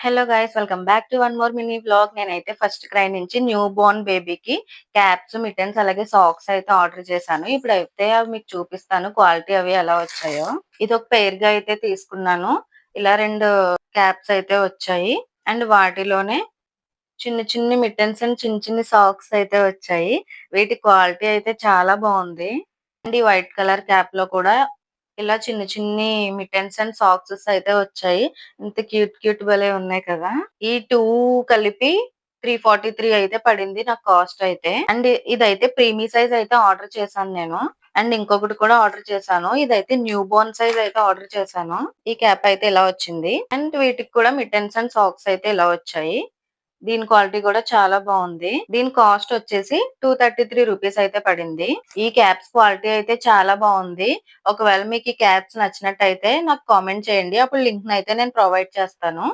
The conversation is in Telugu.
Hello guys, welcome back to one more mini vlog. నేనైతే ఫస్ట్ క్రై నుంచి న్యూ బోర్న్ బేబీకి క్యాప్స్, మిట్టన్స్ అలాగే సాక్స్ అయితే ఆర్డర్ చేశాను. ఇప్పుడైతే అవి మీకు చూపిస్తాను క్వాలిటీ అవి ఎలా వచ్చాయో. ఇది ఒక పెయిర్ గా అయితే తీసుకున్నాను. ఇలా 2 క్యాప్స్ అయితే వచ్చాయి అండ్ వాటిలోనే చిన్న చిన్ని మిట్టన్స్ అండ్ చిన్న చిన్ని సాక్స్ అయితే వచ్చాయి. వీటి క్వాలిటీ అయితే చాలా బాగుంది. అండ్ ఈ వైట్ కలర్ క్యాప్ లో కూడా ఇలా చిన్న చిన్ని మిట్టన్స్ అండ్ సాక్సెస్ అయితే వచ్చాయి. ఇంత క్యూట్ క్యూట్ భలే ఉన్నాయి కదా. ఈ 2 కలిపి 343 అయితే పడింది నాకు కాస్ట్ అయితే. అండ్ ఇదైతే ప్రీమీ సైజ్ అయితే ఆర్డర్ చేశాను నేను. అండ్ ఇంకొకటి కూడా ఆర్డర్ చేశాను. ఇదైతే న్యూ బోర్న్ సైజ్ అయితే ఆర్డర్ చేశాను. ఈ క్యాప్ అయితే ఇలా వచ్చింది. అండ్ వీటికి కూడా మిట్టన్స్ అండ్ సాక్స్ అయితే ఇలా వచ్చాయి. దీని క్వాలిటీ కూడా చాలా బాగుంది. దీని కాస్ట్ వచ్చేసి 233 రూపీస్ అయితే పడింది. ఈ క్యాప్స్ క్వాలిటీ అయితే చాలా బాగుంది. ఒకవేళ మీకు ఈ క్యాప్స్ నచ్చినట్టయితే నాకు కామెంట్ చేయండి. అప్పుడు లింక్ అయితే నేను ప్రొవైడ్ చేస్తాను.